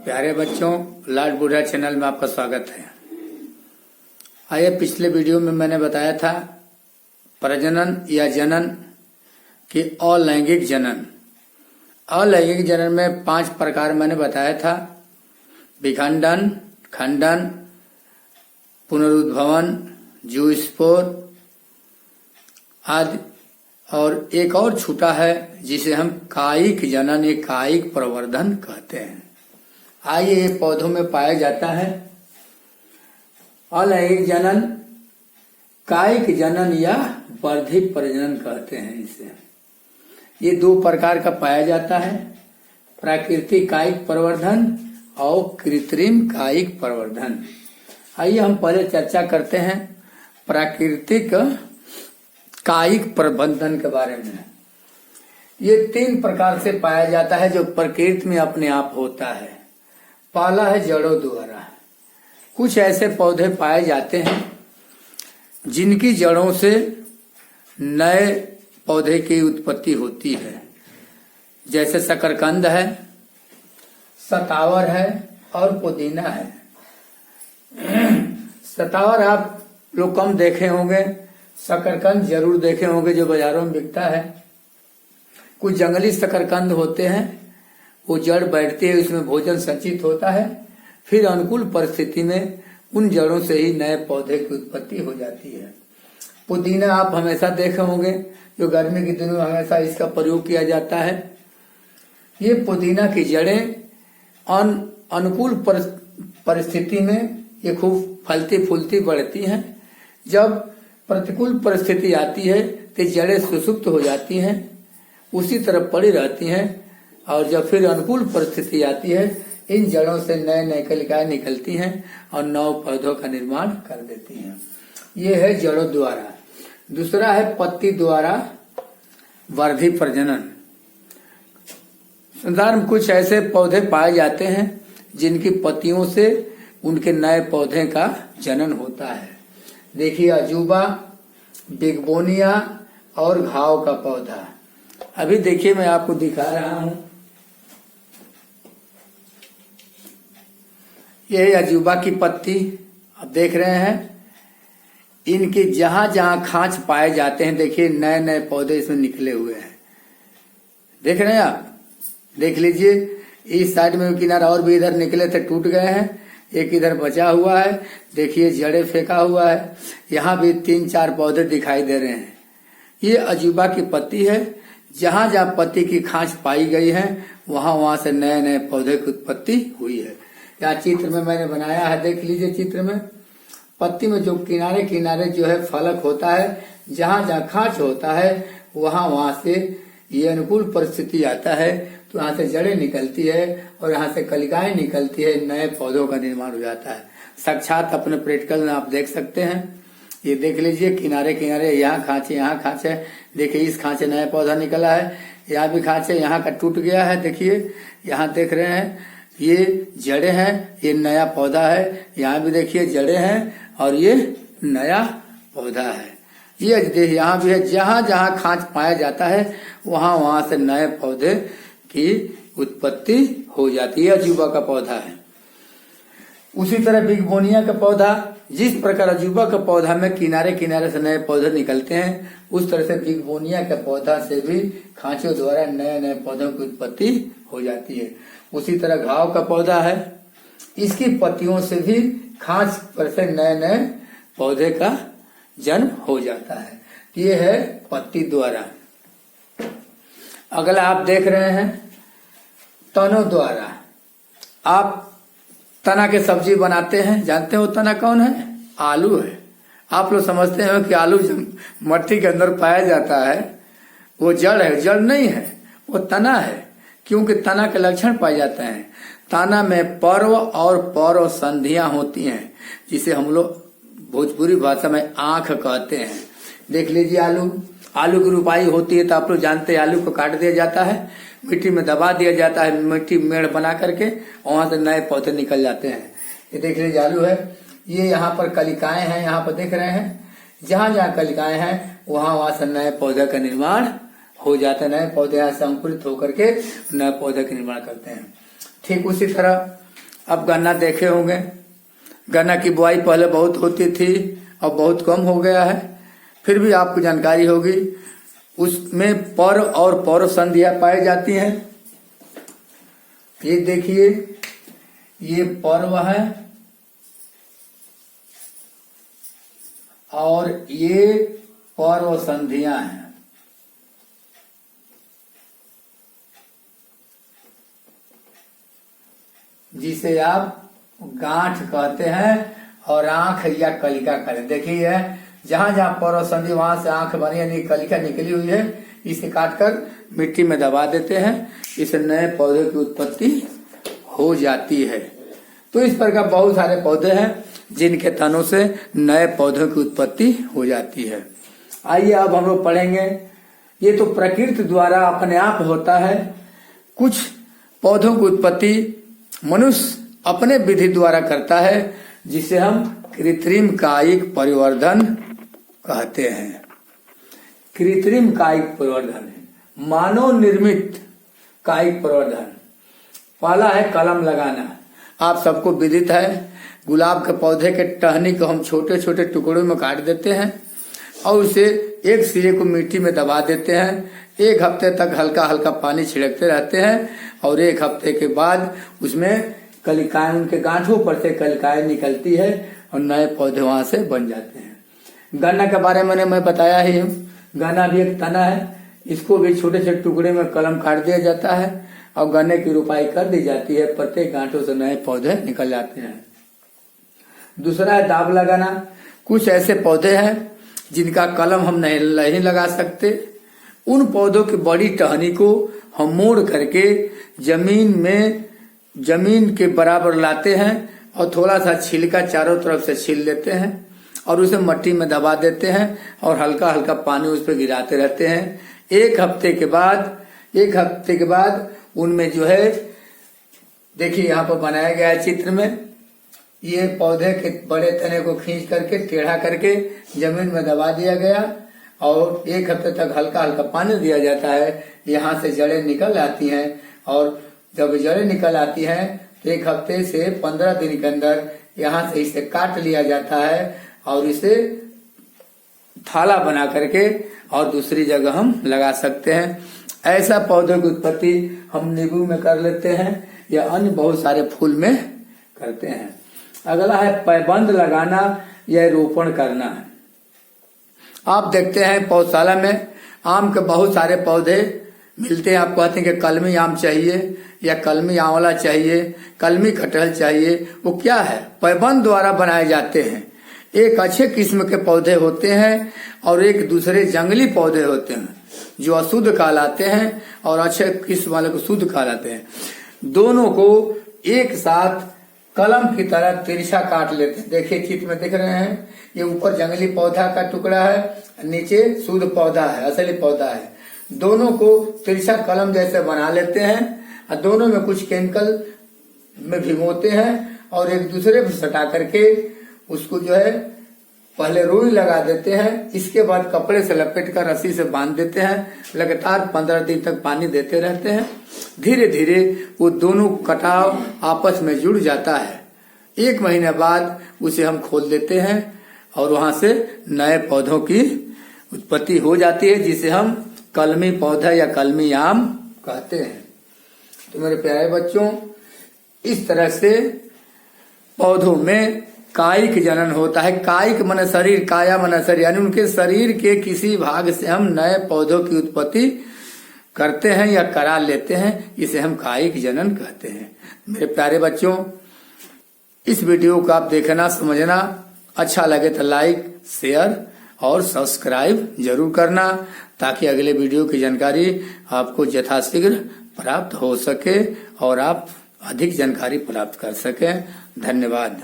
प्यारे बच्चों, लाड बूढ़ा चैनल में आपका स्वागत है। आइए, पिछले वीडियो में मैंने बताया था प्रजनन या जनन कि अलैंगिक जनन। अलैंगिक जनन में 5 प्रकार मैंने बताया था: विखंडन, खंडन, पुनरुद्भवन, जूस्पोर आदि। और एक और छूटा है जिसे हम कायिक जनन या कायिक प्रवर्धन कहते हैं। आइए, ये पौधों में पाया जाता है। अलैंगिक जनन, कायिक जनन या वर्धित प्रजनन कहते हैं इसे। ये 2 प्रकार का पाया जाता है: प्राकृतिक कायिक प्रवर्धन और कृत्रिम कायिक प्रवर्धन। आइए हम पहले चर्चा करते हैं प्राकृतिक कायिक प्रवर्धन के बारे में। ये 3 प्रकार से पाया जाता है जो प्रकृति में अपने आप होता है। पहला है जड़ों द्वारा। कुछ ऐसे पौधे पाए जाते हैं जिनकी जड़ों से नए पौधे की उत्पत्ति होती है, जैसे शकरकंद है, सतावर है और पुदीना है। सतावर आप लोग कम देखे होंगे, शकरकंद जरूर देखे होंगे जो बाजारों में बिकता है। कुछ जंगली शकरकंद होते हैं, वो जड़ बैठती है, उसमें भोजन संचित होता है, फिर अनुकूल परिस्थिति में उन जड़ों से ही नए पौधे की उत्पत्ति हो जाती है। पुदीना आप हमेशा देखे होंगे, जो गर्मी के दिनों में हमेशा इसका प्रयोग किया जाता है। ये पुदीना की जड़ें अनुकूल परिस्थिति में ये खूब फलती फूलती बढ़ती हैं। जब प्रतिकूल परिस्थिति आती है तो जड़ें सुसुप्त हो जाती हैं, उसी तरफ पड़ी रहती हैं, और जब फिर अनुकूल परिस्थिति आती है, इन जड़ों से नए नए कलिकाएं निकलती हैं और नव पौधों का निर्माण कर देती हैं। ये है जड़ों द्वारा। दूसरा है पत्ती द्वारा वर्धित प्रजनन। संसार में कुछ ऐसे पौधे पाए जाते हैं जिनकी पत्तियों से उनके नए पौधे का जनन होता है। देखिए, अजूबा, बिगबोनिया और घाव का पौधा। अभी देखिए, मैं आपको दिखा रहा हूं। ये अजूबा की पत्ती आप देख रहे हैं। इनके जहां जहां खांच पाए जाते हैं, देखिए नए नए पौधे इसमें निकले हुए हैं। देख रहे हैं आप? देख लीजिए, इस साइड में किनारा और भी इधर निकले थे, टूट गए हैं। एक इधर बचा हुआ है, देखिए जड़े फेंका हुआ है। यहाँ भी 3-4 पौधे दिखाई दे रहे हैं। ये अजूबा की पत्ती है। जहां जहां पत्ती की खांच पाई गई है, वहां वहां से नए नए पौधे की उत्पत्ति हुई है। यहाँ चित्र में मैंने बनाया है, देख लीजिए। चित्र में पत्ती में जो किनारे किनारे जो है फलक होता है, जहां जहां खांच होता है, वहां वहां से ये अनुकूल परिस्थिति आता है, तो यहाँ से जड़ें निकलती है और यहाँ से कलिकाएं निकलती है, नए पौधों का निर्माण हो जाता है। साक्षात अपने प्रैक्टिकल में आप देख सकते हैं। ये देख लीजिए, किनारे किनारे यहाँ खांचे, यहाँ खांचे। देखिए, इस खांचे नया पौधा निकला है, यहाँ भी खांचे, यहाँ का टूट गया है। देखिए, यहाँ देख रहे हैं, ये जड़ें हैं, ये नया पौधा है। यहाँ भी देखिए जड़ें हैं और ये नया पौधा है। ये देखिए, यहाँ भी है। जहां जहां खांच पाया जाता है, वहां वहां से नए पौधे की उत्पत्ति हो जाती है। अजूबा का पौधा है। उसी तरह बिगबोनिया का पौधा, जिस प्रकार अजूबा का पौधा में किनारे किनारे से नए पौधे निकलते हैं, उस तरह से बिगबोनिया के पौधा से भी खांचों द्वारा नए नए पौधों की उत्पत्ति हो जाती है। उसी तरह घाव का पौधा है। इसकी पत्तियों से भी खांच पर से नए नए पौधे का जन्म हो जाता है। ये है पत्ती द्वारा। अगला आप देख रहे हैं तनों द्वारा। आप तना के सब्जी बनाते हैं, जानते हो तना कौन है? आलू है। आप लोग समझते हैं कि आलू जब मट्टी के अंदर पाया जाता है, वो जड़ है। जड़ नहीं है, वो तना है, क्योंकि तना के लक्षण पाए जाते हैं। तना में पर्व और पौरव संधियां होती हैं, जिसे हम लोग भोजपुरी भाषा में आंख कहते हैं। देख लीजिए, आलू की रुपाई होती है, तो आप लोग जानते हैं, आलू को काट दिया जाता है, मिट्टी में दबा दिया जाता है, मिट्टी मेड़ बना करके, वहां से नए पौधे निकल जाते हैं। ये देख लीजिए, आलू है। ये यहाँ पर कलिकाएं हैं, यहाँ पर देख रहे हैं। जहां जहां कलिकाएं हैं, वहां वहां से नए पौधे का निर्माण हो जाते हैं। नए पौधे यहाँ से अंकुरित होकर के नए पौधे का निर्माण करते हैं। ठीक उसी तरह अब गन्ना देखे होंगे, गन्ना की बुआई पहले बहुत होती थी, अब बहुत कम हो गया है। फिर भी आपको जानकारी होगी, उसमें पर और पौर संधियां पाई जाती हैं। ये देखिए, ये पर्व है और ये पर्व संधियां हैं। जिसे आप गांठ कहते हैं और आंख या कलिका कहते हैं। देखिए जहां जहां पर्व संधि वहां से आंख बनी यानी कलिका निकली हुई है, इसे काटकर मिट्टी में दबा देते हैं, इससे नए पौधे की उत्पत्ति हो जाती है। तो इस प्रकार बहुत सारे पौधे हैं जिनके तनों से नए पौधों की उत्पत्ति हो जाती है। आइए अब हम लोग पढ़ेंगे। ये तो प्रकृति द्वारा अपने आप होता है। कुछ पौधों की उत्पत्ति मनुष्य अपने विधि द्वारा करता है, जिसे हम कृत्रिम कायिक परिवर्धन कहते हैं। कृत्रिम कायिक परिवर्धन है मानव निर्मित कायिक परिवर्धन। पहला है कलम लगाना। आप सबको विदित है, गुलाब के पौधे के टहनी को हम छोटे छोटे टुकड़ों में काट देते हैं और उसे एक सिरे को मिट्टी में दबा देते हैं। एक हफ्ते तक हल्का हल्का पानी छिड़कते रहते हैं और एक हफ्ते के बाद उसमें कलिकाएं, उनके गांठों पर से कलिकाएं निकलती है और नए पौधे वहां से बन जाते हैं। गन्ना के बारे में मैं बताया ही हूँ। गन्ना भी एक तना है, इसको भी छोटे छोटे टुकड़े में कलम काट दिया जाता है और गन्ने की रोपाई कर दी जाती है। प्रत्येक गांठों से नए पौधे निकल जाते हैं। दूसरा है दाब लगाना। कुछ ऐसे पौधे हैं जिनका कलम हम नहीं लगा सकते। उन पौधों की बड़ी टहनी को हम मोड़ करके जमीन के बराबर लाते हैं और थोड़ा सा छिलका चारों तरफ से छील लेते हैं और उसे मिट्टी में दबा देते हैं और हल्का हल्का पानी उस पर गिराते रहते हैं। एक हफ्ते के बाद उनमें जो है, देखिए यहाँ पर बनाया गया है चित्र में, ये पौधे के बड़े तने को खींच करके टेढ़ा करके जमीन में दबा दिया गया और एक हफ्ते तक हल्का हल्का पानी दिया जाता है। यहाँ से जड़ें निकल आती हैं और जब जड़ें निकल आती हैं तो एक हफ्ते से 15 दिन के अंदर यहाँ से इसे काट लिया जाता है और इसे थाला बना करके और दूसरी जगह हम लगा सकते हैं। ऐसा पौधों की उत्पत्ति हम नींबू में कर लेते हैं या अन्य बहुत सारे फूल में करते हैं। अगला है पैबंद लगाना या रोपण करना। आप देखते हैं पौधशाला में आम के बहुत सारे पौधे मिलते हैं। आप कहते हैं कि कलमी आम चाहिए या कलमी आंवला चाहिए, कलमी कटहल चाहिए। वो क्या है? पैबंद द्वारा बनाए जाते हैं। एक अच्छे किस्म के पौधे होते हैं और एक दूसरे जंगली पौधे होते हैं जो अशुद्ध कहलाते हैं और अच्छे किस्म वाले को शुद्ध कहलाते हैं। दोनों को एक साथ कलम की तरह तिरछा काट लेते हैं। देखिए चित्र में देख रहे हैं, ये ऊपर जंगली पौधा का टुकड़ा है, नीचे शुद्ध पौधा है, असली पौधा है। दोनों को तिरछा कलम जैसे बना लेते हैं और दोनों में कुछ केमिकल में भिगोते हैं और एक दूसरे पर सटा करके उसको जो है पहले रुई लगा देते हैं। इसके बाद कपड़े से लपेट कर रस्सी से बांध देते हैं। लगातार 15 दिन तक पानी देते रहते हैं। धीरे धीरे वो दोनों कटाव आपस में जुड़ जाता है। 1 महीने बाद उसे हम खोल देते हैं और वहां से नए पौधों की उत्पत्ति हो जाती है, जिसे हम कलमी पौधा या कलमी आम कहते हैं। तो मेरे प्यारे बच्चों, इस तरह से पौधों में कायिक जनन होता है। कायिक मन शरीर, काया मन शरीर, यानी उनके शरीर के किसी भाग से हम नए पौधों की उत्पत्ति करते हैं या करा लेते हैं। इसे हम कायिक जनन कहते हैं। मेरे प्यारे बच्चों, इस वीडियो को आप देखना, समझना, अच्छा लगे तो लाइक, शेयर और सब्सक्राइब जरूर करना, ताकि अगले वीडियो की जानकारी आपको यथाशीघ्र प्राप्त हो सके और आप अधिक जानकारी प्राप्त कर सकें। धन्यवाद।